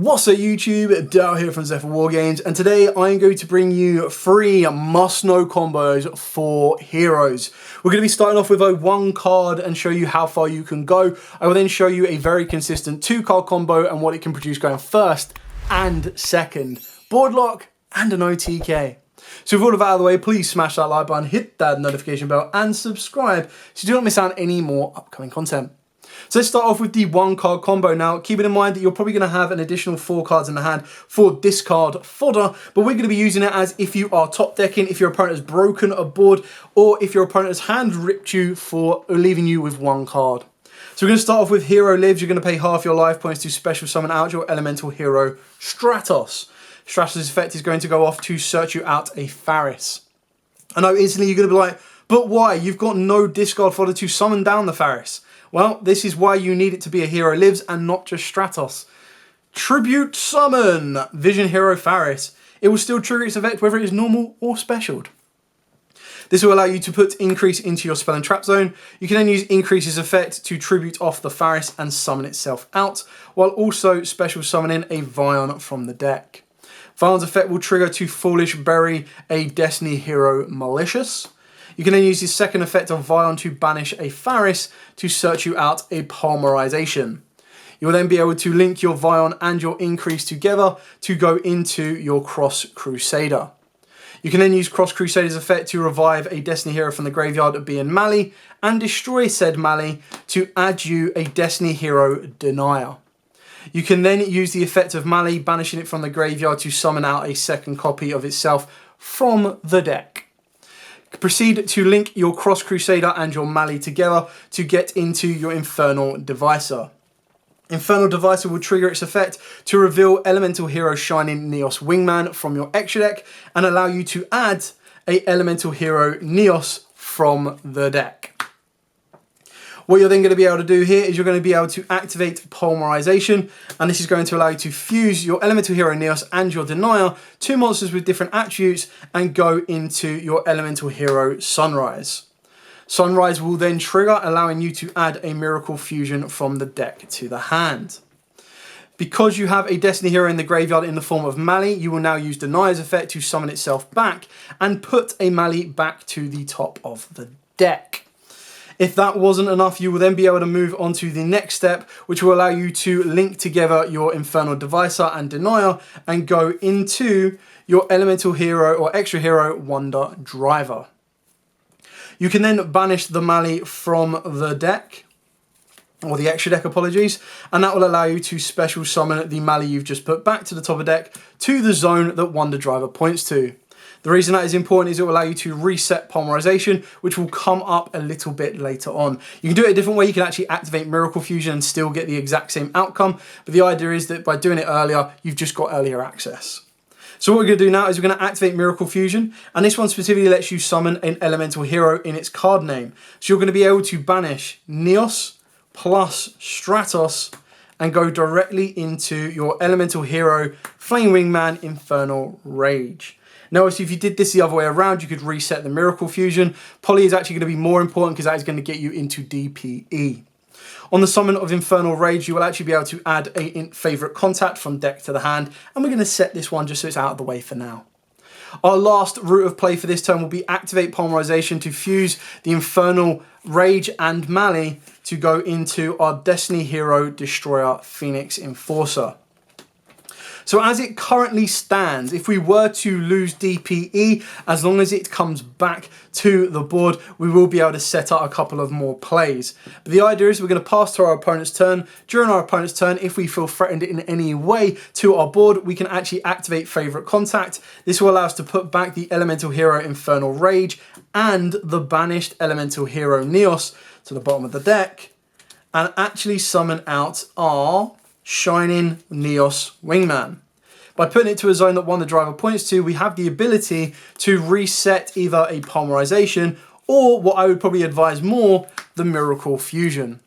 What's up YouTube, Dale here from Zephyr Wargames, and today I'm going to bring you 3 must-know combos for heroes. We're going to be starting off with a 1 card and show you how far you can go. I will then show you a very consistent 2 card combo and what it can produce going first and second. Board lock and an OTK. So with all of that out of the way, please smash that like button, hit that notification bell and subscribe so you do not miss out on any more upcoming content. So let's start off with the 1 card combo. Now, keeping in mind that you're probably going to have an additional 4 cards in the hand for discard fodder, but we're going to be using it as if you are top decking, if your opponent has broken a board, or if your opponent has hand ripped you for leaving you with 1 card. So we're going to start off with Hero Lives. You're going to pay half your life points to special summon out your elemental hero, Stratos. Stratos' effect is going to go off to search you out a Faris. I know instantly you're going to be like, but why? You've got no discard fodder to summon down the Faris. Well, this is why you need it to be a Hero Lives and not just Stratos. Tribute Summon Vision Hero Faris. It will still trigger its effect whether it is normal or specialed. This will allow you to put increase into your spell and trap zone. You can then use increase's effect to tribute off the Faris and summon itself out, while also special summoning a Vion from the deck. Vion's effect will trigger to Foolish Bury a Destiny Hero Malicious. You can then use the second effect of Vion to banish a Faris to search you out a Polymerization. You will then be able to link your Vion and your increase together to go into your Cross Crusader. You can then use Cross Crusader's effect to revive a Destiny Hero from the graveyard, being Mali, and destroy said Mali to add you a Destiny Hero Denier. You can then use the effect of Mali, banishing it from the graveyard to summon out a second copy of itself from the deck. Proceed to link your Cross Crusader and your Mali together to get into your Infernal Devicer. Infernal Devicer will trigger its effect to reveal Elemental Hero Shining Neos Wingman from your extra deck and allow you to add a Elemental Hero Neos from the deck. What you're then going to be able to do here is you're going to be able to activate Polymerization, and this is going to allow you to fuse your Elemental Hero Neos and your Denier, 2 monsters with different attributes, and go into your Elemental Hero Sunrise. Sunrise will then trigger, allowing you to add a Miracle Fusion from the deck to the hand. Because you have a Destiny Hero in the graveyard in the form of Mali, you will now use Denier's effect to summon itself back and put a Mali back to the top of the deck. If that wasn't enough, you will then be able to move on to the next step, which will allow you to link together your Infernal Devicer and Denier and go into your Elemental Hero or Extra Hero Wonder Driver. You can then banish the Mali from the deck, or the extra deck, apologies, and that will allow you to special summon the Mali you've just put back to the top of the deck to the zone that Wonder Driver points to. The reason that is important is it will allow you to reset Polymerization, which will come up a little bit later on. You can do it a different way. You can actually activate Miracle Fusion and still get the exact same outcome, but the idea is that by doing it earlier, you've just got earlier access. So what we're going to do now is we're going to activate Miracle Fusion, and this one specifically lets you summon an elemental hero in its card name. So you're going to be able to banish Neos plus Stratos and go directly into your elemental hero Flame Wingman Infernal Rage. Now, obviously, if you did this the other way around, you could reset the Miracle Fusion. Poly is actually going to be more important because that is going to get you into DPE. On the summon of Infernal Rage, you will actually be able to add a favourite contact from deck to the hand, and we're going to set this one just so it's out of the way for now. Our last route of play for this turn will be activate Polymerization to fuse the Infernal Rage and Mali to go into our Destiny Hero Destroyer Phoenix Enforcer. So as it currently stands, if we were to lose DPE, as long as it comes back to the board, we will be able to set up a couple of more plays. But the idea is we're going to pass to our opponent's turn. During our opponent's turn, if we feel threatened in any way to our board, we can actually activate Favourite Contact. This will allow us to put back the Elemental Hero Infernal Rage and the banished Elemental Hero Neos to the bottom of the deck and actually summon out our Shining Neos Wingman. By putting it to a zone that Wonder Driver points to, we have the ability to reset either a Polymerization or, what I would probably advise more, the Miracle Fusion.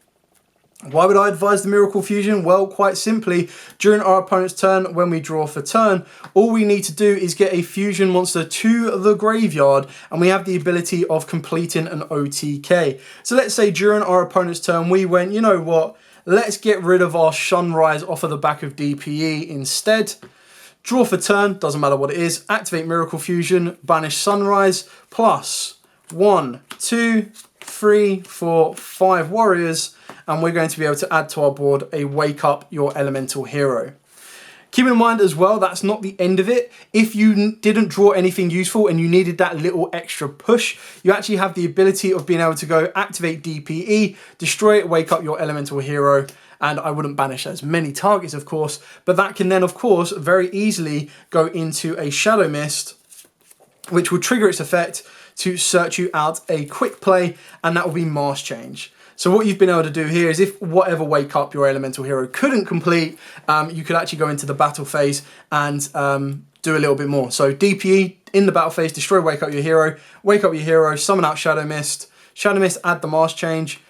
Why would I advise the Miracle Fusion? Well, quite simply, during our opponent's turn, when we draw for turn, all we need to do is get a fusion monster to the graveyard, and we have the ability of completing an OTK. So let's say during our opponent's turn, we went, you know what, let's get rid of our Sunrise off of the back of DPE instead. Draw for turn, doesn't matter what it is. Activate Miracle Fusion, banish Sunrise, plus 1, 2, 3, 4, 5 warriors, and we're going to be able to add to our board a Wake Up Your Elemental Hero. Keep in mind as well, that's not the end of it. If you didn't draw anything useful and you needed that little extra push, you actually have the ability of being able to go activate DPE, destroy it, wake up your elemental hero, and I wouldn't banish as many targets, of course, but that can then, of course, very easily go into a Shadow Mist, which will trigger its effect to search you out a quick play, and that will be Mass Change. So what you've been able to do here is if whatever Wake Up your elemental hero couldn't complete, you could actually go into the battle phase and do a little bit more. So DPE in the battle phase, destroy Wake Up your hero, summon out Shadow Mist, add the Mass Change,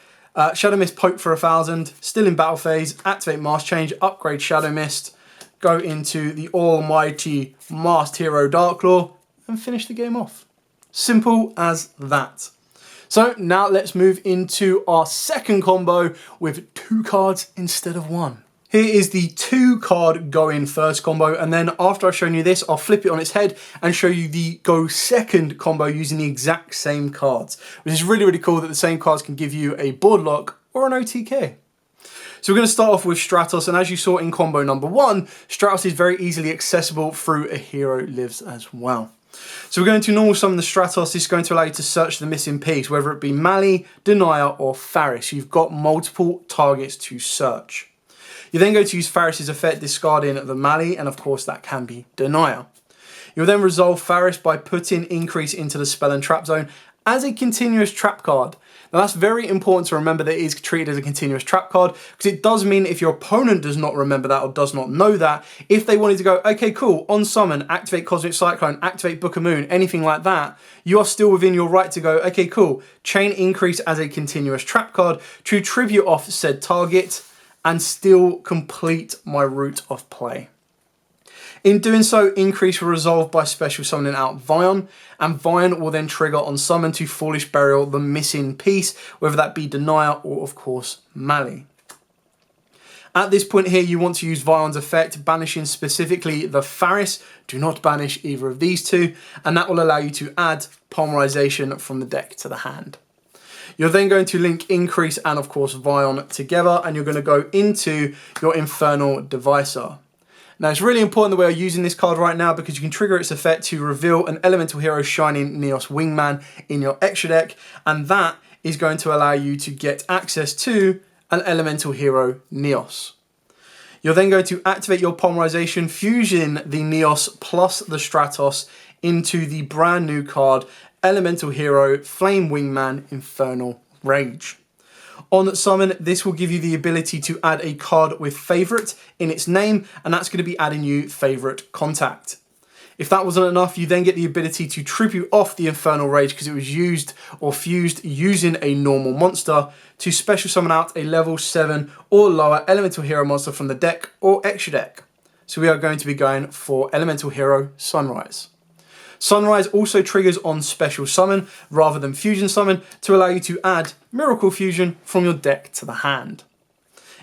Shadow Mist poke for 1000, still in battle phase, activate Mass Change, upgrade Shadow Mist, go into the almighty Masked Hero Darklaw, and finish the game off. Simple as that. So now let's move into our second combo with 2 cards instead of 1. Here is the 2 card go in first combo, and then after I've shown you this, I'll flip it on its head and show you the go second combo using the exact same cards, which is really, really cool that the same cards can give you a board lock or an OTK. So we're going to start off with Stratos, and as you saw in combo number 1, Stratos is very easily accessible through A Hero Lives as well. So we're going to normal summon the Stratos. This is going to allow you to search the missing piece, whether it be Mali, Denier, or Faris. You've got multiple targets to search. You then go to use Faris's effect, discarding the Mali, and of course that can be Denier. You'll then resolve Faris by putting Increase into the Spell and Trap Zone as a continuous trap card. Now that's very important to remember that it is treated as a continuous trap card, because it does mean if your opponent does not remember that or does not know that, if they wanted to go, okay, cool, on summon, activate Cosmic Cyclone, activate Book of Moon, anything like that, you are still within your right to go, okay, cool, chain Increase as a continuous trap card to tribute off said target and still complete my route of play. In doing so, Increase will resolve by special summoning out Vion, and Vion will then trigger on summon to Foolish Burial the missing piece, whether that be Denier or, of course, Mali. At this point here, you want to use Vion's effect, banishing specifically the Faris. Do not banish either of these two, and that will allow you to add Polymerization from the deck to the hand. You're then going to link Increase and, of course, Vion together, and you're going to go into your Infernal Devicer. Now, it's really important that we are using this card right now because you can trigger its effect to reveal an Elemental Hero Shining Neos Wingman in your extra deck, and that is going to allow you to get access to an Elemental Hero Neos. You're then going to activate your Polymerization, fusion the Neos plus the Stratos into the brand new card, Elemental Hero Flame Wingman Infernal Rage. On summon, this will give you the ability to add a card with Favourite in its name, and that's going to be adding you Favourite Contact. If that wasn't enough, you then get the ability to tribute off the Infernal Rage because it was used or fused using a normal monster to special summon out a level 7 or lower Elemental Hero monster from the deck or extra deck. So we are going to be going for Elemental Hero Sunrise. Sunrise also triggers on special summon rather than fusion summon to allow you to add Miracle Fusion from your deck to the hand.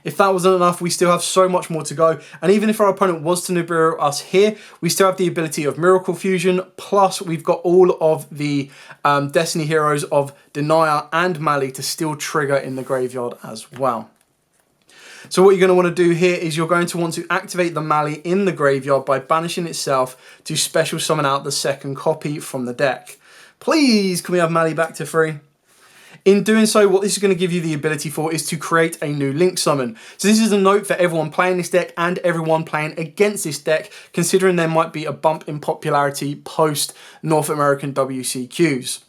If that wasn't enough, we still have so much more to go, and even if our opponent was to Nibiru us here, we still have the ability of Miracle Fusion, plus we've got all of the Destiny heroes of Denier and Mali to still trigger in the graveyard as well. So what you're going to want to do here is you're going to want to activate the Mali in the graveyard by banishing itself to special summon out the second copy from the deck. Please, can we have Mali back to free? In doing so, what this is going to give you the ability for is to create a new Link summon. So this is a note for everyone playing this deck and everyone playing against this deck, considering there might be a bump in popularity post North American WCQs.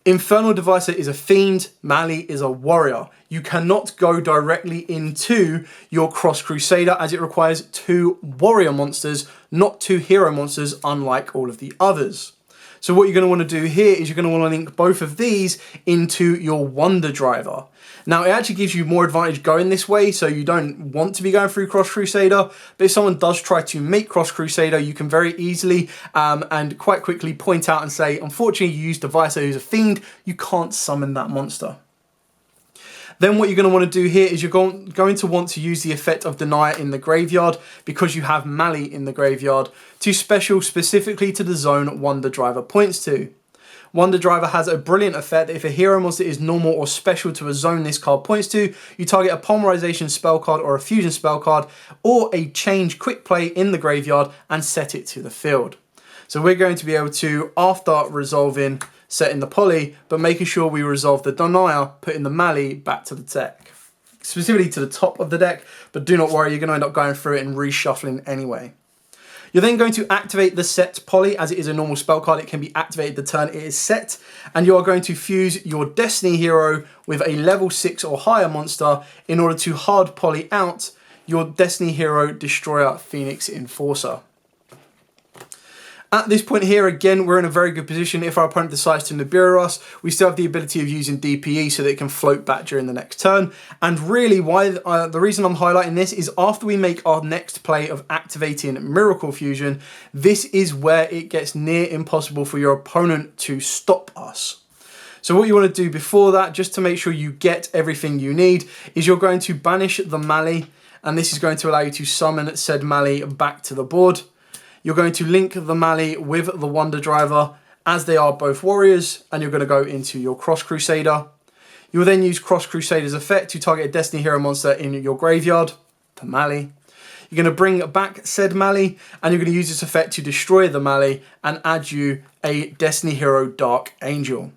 Infernal Devicer is a fiend, Mali is a warrior. You cannot go directly into your Cross Crusader as it requires 2 warrior monsters, not 2 hero monsters, unlike all of the others. So what you're going to want to do here is you're going to want to link both of these into your Wonder Driver. Now, it actually gives you more advantage going this way, so you don't want to be going through Cross Crusader, but if someone does try to make Cross Crusader, you can very easily and quite quickly point out and say, unfortunately, you used Devicer who's a fiend, you can't summon that monster. Then what you're going to want to do here is you're going to want to use the effect of Denier in the graveyard because you have Mali in the graveyard to special specifically to the zone Wonder Driver points to. Wonder Driver has a brilliant effect that if a hero monster is normal or special to a zone this card points to, you target a Polymerization spell card or a Fusion spell card or a Change quick play in the graveyard and set it to the field. So we're going to be able to, after resolving, setting the poly, but making sure we resolve the Denier, putting the Mali back to the deck. Specifically to the top of the deck, but do not worry, you're going to end up going through it and reshuffling anyway. You're then going to activate the set poly as it is a normal spell card. It can be activated the turn it is set, and you are going to fuse your Destiny hero with a level 6 or higher monster in order to hard poly out your Destiny hero Destroyer Phoenix Enforcer. At this point here, again, we're in a very good position. If our opponent decides to Nibiru us, we still have the ability of using DPE so that it can float back during the next turn. And really, the reason I'm highlighting this is after we make our next play of activating Miracle Fusion, this is where it gets near impossible for your opponent to stop us. So what you want to do before that, just to make sure you get everything you need, is you're going to banish the Mali, and this is going to allow you to summon said Mali back to the board. You're going to link the Mali with the Wonder Driver as they are both warriors, and you're going to go into your Cross Crusader. You'll then use Cross Crusader's effect to target a Destiny hero monster in your graveyard, the Mali. You're going to bring back said Mali, and you're going to use this effect to destroy the Mali and add you a Destiny hero Dark Angel.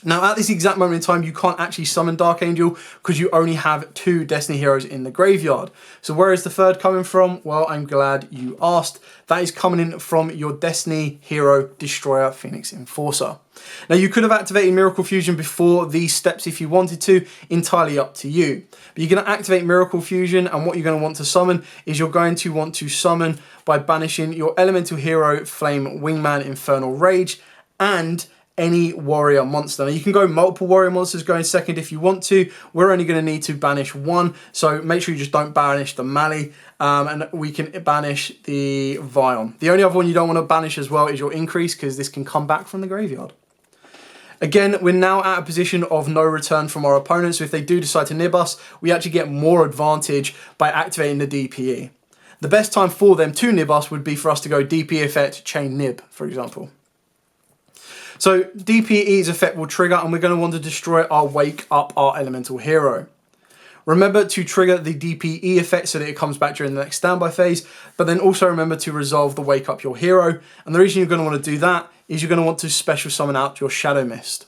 Now, at this exact moment in time, you can't actually summon Dark Angel because you only have 2 Destiny heroes in the graveyard. So where is the third coming from? Well, I'm glad you asked. That is coming in from your Destiny hero Destroyer Phoenix Enforcer. Now, you could have activated Miracle Fusion before these steps if you wanted to, entirely up to you. But you're going to activate Miracle Fusion, and what you're going to want to summon is you're going to want to summon by banishing your Elemental hero Flame Wingman Infernal Rage and any warrior monster. Now you can go multiple warrior monsters going second if you want to. We're only going to need to banish one, so make sure you just don't banish the Mali, and we can banish the Vion. The only other one you don't want to banish as well is your Increase, because this can come back from the graveyard. Again, we're now at a position of no return from our opponents, so if they do decide to nib us, we actually get more advantage by activating the DPE. The best time for them to nib us would be for us to go DPE effect, chain nib, for example. So DPE's effect will trigger, and we're going to want to destroy our Wake Up our Elemental hero. Remember to trigger the DPE effect so that it comes back during the next standby phase, but then also remember to resolve the Wake Up your hero. And the reason you're going to want to do that is you're going to want to special summon out your Shadow Mist.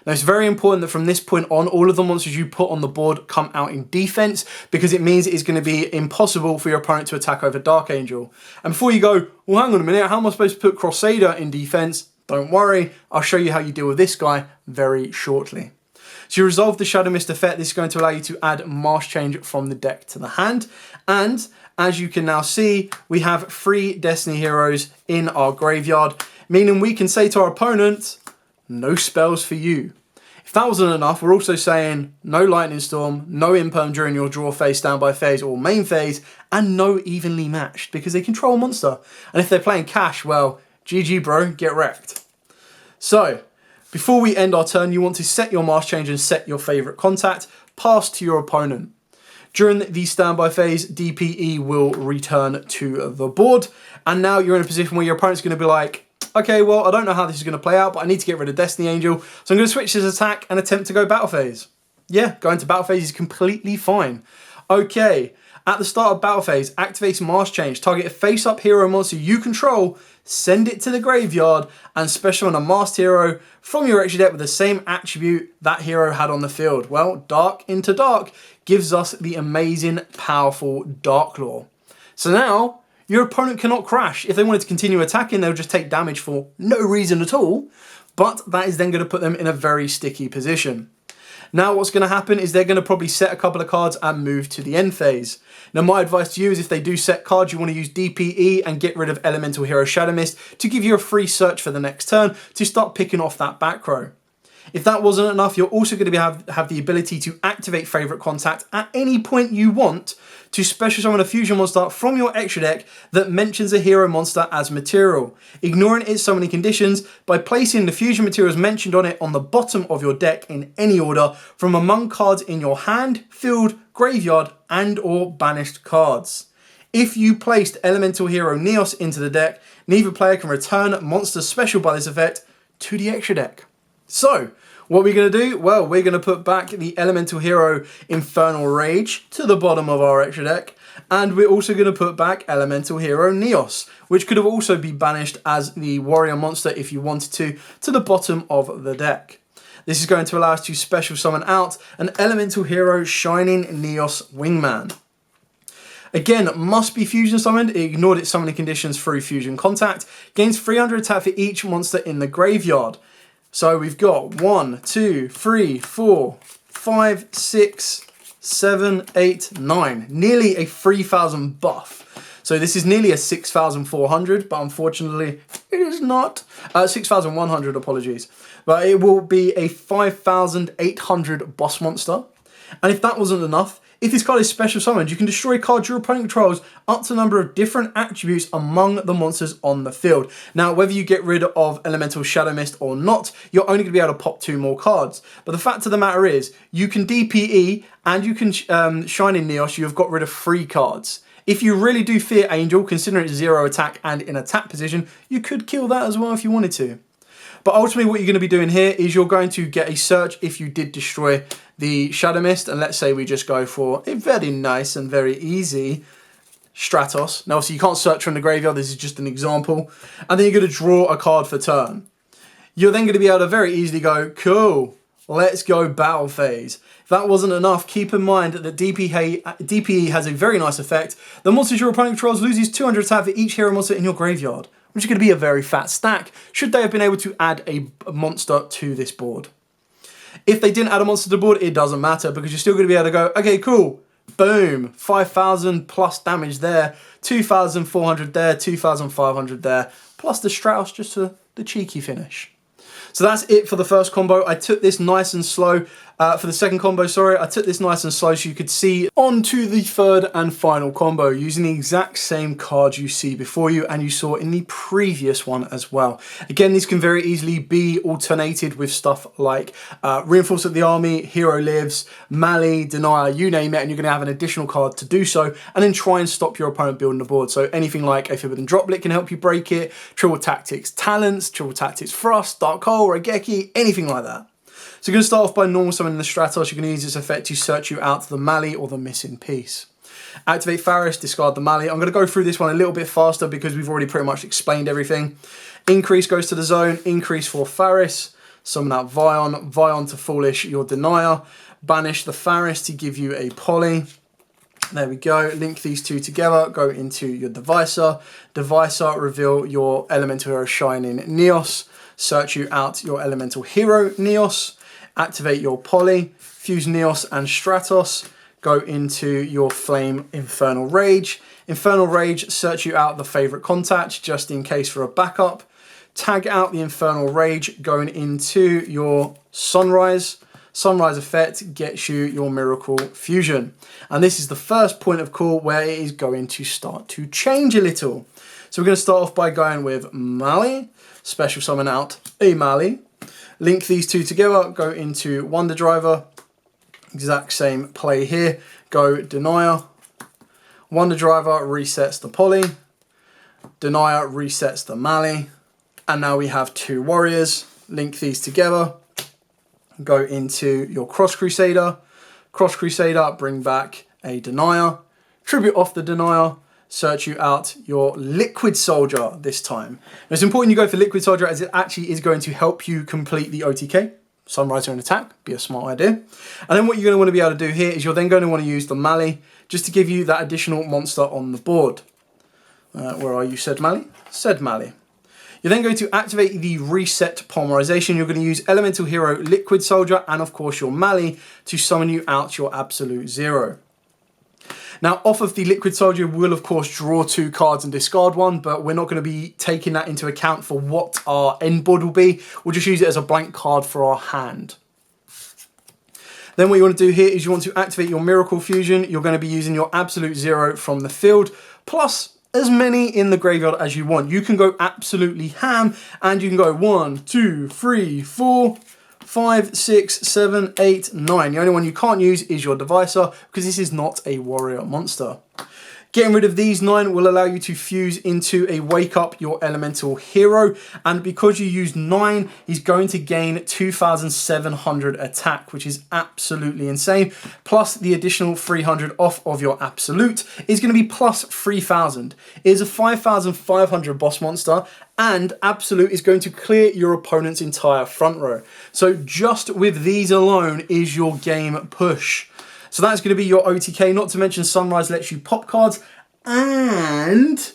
Now it's very important that from this point on, all of the monsters you put on the board come out in defense, because it means it is going to be impossible for your opponent to attack over Dark Angel. And before you go, well, hang on a minute, how am I supposed to put Crusader in defense? Don't worry, I'll show you how you deal with this guy very shortly. So you resolve the Shadow Mist effect. This is going to allow you to add Mask Change from the deck to the hand. And as you can now see, we have 3 Destiny heroes in our graveyard, meaning we can say to our opponent, no spells for you. If that wasn't enough, we're also saying no Lightning Storm, no Imperm during your draw phase, standby phase, or main phase, and no Evenly Matched, because they control a monster. And if they're playing cash, well, GG bro, get wrecked. So, before we end our turn, you want to set your Mask Change and set your favourite contact, pass to your opponent. During the standby phase, DPE will return to the board, and now you're in a position where your opponent's going to be like, okay, well, I don't know how this is going to play out, but I need to get rid of Destiny Angel, so I'm going to switch his attack and attempt to go battle phase. Yeah, going to battle phase is completely fine. Okay, at the start of battle phase, activate Mask Change, target a face-up hero monster you control, send it to the graveyard, and special on a masked hero from your extra deck with the same attribute that hero had on the field. Well, Dark into Dark gives us the amazing, powerful Dark Claw. So now, your opponent cannot crash. If they wanted to continue attacking, they'll just take damage for no reason at all, but that is then going to put them in a very sticky position. Now what's going to happen is they're going to probably set a couple of cards and move to the end phase. Now my advice to you is if they do set cards, you want to use DPE and get rid of Elemental Hero Shadow Mist to give you a free search for the next turn to start picking off that back row. If that wasn't enough, you're also going to have the ability to activate Favorite Contact at any point you want to special summon a fusion monster from your extra deck that mentions a hero monster as material, ignoring its summoning conditions by placing the fusion materials mentioned on it on the bottom of your deck in any order from among cards in your hand, field, graveyard, and or banished cards. If you placed Elemental Hero Neos into the deck, neither player can return monsters special by this effect to the extra deck. So, what are we going to do? Well, we're going to put back the Elemental Hero Infernal Rage to the bottom of our extra deck, and we're also going to put back Elemental Hero Neos, which could have also been banished as the warrior monster if you wanted to the bottom of the deck. This is going to allow us to special summon out an Elemental Hero Shining Neos Wingman. Again, must be fusion summoned. It ignored its summoning conditions through fusion contact. Gains 300 attack for each monster in the graveyard. So we've got 1, 2, 3, 4, 5, 6, 7, 8, 9. Nearly a 3,000 buff. So this is nearly a 6,400, but unfortunately it is not. 6,100, apologies. But it will be a 5,800 boss monster. And if that wasn't enough, if this card is special summoned, you can destroy cards your opponent controls up to a number of different attributes among the monsters on the field. Now, whether you get rid of Elemental Shadow Mist or not, you're only going to be able to pop 2 more cards. But the fact of the matter is, you can DPE and you can Shine in Neos, you have got rid of 3 cards. If you really do fear Angel, considering it's 0 attack and in attack position, you could kill that as well if you wanted to. But ultimately what you're going to be doing here is you're going to get a search if you did destroy the Shadow Mist, and let's say we just go for a very nice and very easy Stratos. Now obviously you can't search from the graveyard, this is just an example. And then you're going to draw a card for turn. You're then going to be able to very easily go, cool, let's go battle phase. If that wasn't enough, keep in mind that DPE has a very nice effect. The monsters your opponent controls loses 200 attack for each hero monster in your graveyard, which is going to be a very fat stack, should they have been able to add a monster to this board. If they didn't add a monster to the board, it doesn't matter, because you're still going to be able to go, okay, cool, boom, 5,000 plus damage there, 2,400 there, 2,500 there, plus the Strauss just for the cheeky finish. So that's it for the first combo. I took this nice and slow. For the second combo, sorry, I took this nice and slow so you could see onto the third and final combo using the exact same cards you see before you and you saw in the previous one as well. Again, these can very easily be alternated with stuff like Reinforce of the Army, Hero Lives, Mali, Denier, you name it, and you're going to have an additional card to do so, and then try and stop your opponent building the board. So anything like a Forbidden Droplet can help you break it, Triple Tactics Talents, Triple Tactics Thrust, Dark Hole, Regeki, anything like that. So you're going to start off by normal summoning the Stratos. You're going to use this effect to search you out the Mali or the missing piece. Activate Faris, discard the Mali. I'm going to go through this one a little bit faster because we've already pretty much explained everything. Increase goes to the zone, increase for Faris. Summon out Vion, Vion to Foolish your Denier. Banish the Faris to give you a Poly. There we go, link these two together, go into your Devicer. Devicer, reveal your Elemental Hero Shining Neos. Search you out your Elemental Hero Neos. Activate your Poly, fuse Neos and Stratos, go into your Flame Infernal Rage. Infernal Rage, search you out the Favorite Contact, just in case for a backup. Tag out the Infernal Rage, going into your Sunrise. Sunrise effect gets you your Miracle Fusion. And this is the first point of call where it is going to start to change a little. So we're going to start off by going with Mali, special summon out a Mali. Link these two together, go into Wonder Driver, exact same play here, go Denier, Wonder Driver resets the Poly, Denier resets the Mali, and now we have 2 warriors. Link these together, go into your Cross Crusader, bring back a Denier, tribute off the Denier, search you out your Liquid Soldier this time. Now, it's important you go for Liquid Soldier as it actually is going to help you complete the OTK. Sunrise and attack, be a smart idea. And then what you're going to want to be able to do here is you're then going to want to use the Mali just to give you that additional monster on the board. Where are you, said Mali? Said Mali. You're then going to activate the Reset Polymerization. You're going to use Elemental Hero Liquid Soldier and of course your Mali to summon you out your Absolute Zero. Now, off of the Liquid Soldier, we'll of course draw 2 cards and discard 1, but we're not going to be taking that into account for what our end board will be. We'll just use it as a blank card for our hand. Then what you want to do here is you want to activate your Miracle Fusion. You're going to be using your absolute 0 from the field, plus as many in the graveyard as you want. You can go absolutely ham, and you can go 1, 2, 3, 4, 5, 6, 7, 8, 9. The only one you can't use is your Divisor, because this is not a warrior monster. Getting rid of these 9 will allow you to fuse into a Wake Up Your Elemental Hero, and because you use 9, he's going to gain 2,700 attack, which is absolutely insane. Plus the additional 300 off of your Absolute is going to be plus 3,000. It is a 5,500 boss monster, and Absolute is going to clear your opponent's entire front row. So just with these alone is your game push. So that's going to be your OTK, not to mention Sunrise lets you pop cards, and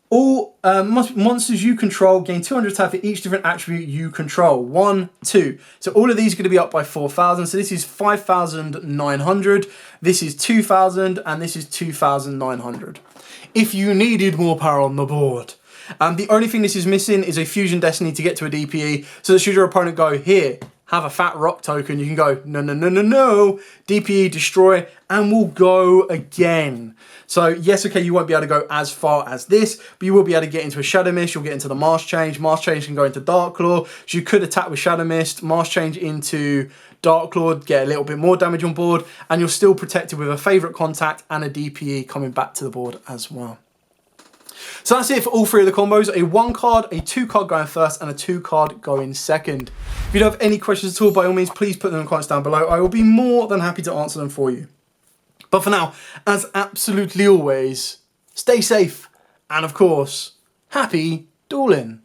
all monsters you control gain 200 attack for each different attribute you control. 1, 2. So all of these are going to be up by 4,000. So this is 5,900, this is 2,000, and this is 2,900. If you needed more power on the board. The only thing this is missing is a Fusion Destiny to get to a DPE, so that should your opponent go, here, have a fat rock token, you can go, no, no, no, no, no, DPE, destroy, and we'll go again. So yes, okay, you won't be able to go as far as this, but you will be able to get into a Shadow Mist, you'll get into the Mars Change can go into Dark Claw, so you could attack with Shadow Mist, Mars Change into Dark Claw, get a little bit more damage on board, and you're still protected with a Favourite Contact and a DPE coming back to the board as well. So that's it for all 3 of the combos, a 1 card, a 2 card going first, and a 2 card going second. If you don't have any questions at all, by all means, please put them in the comments down below. I will be more than happy to answer them for you. But for now, as absolutely always, stay safe, and of course, happy dueling.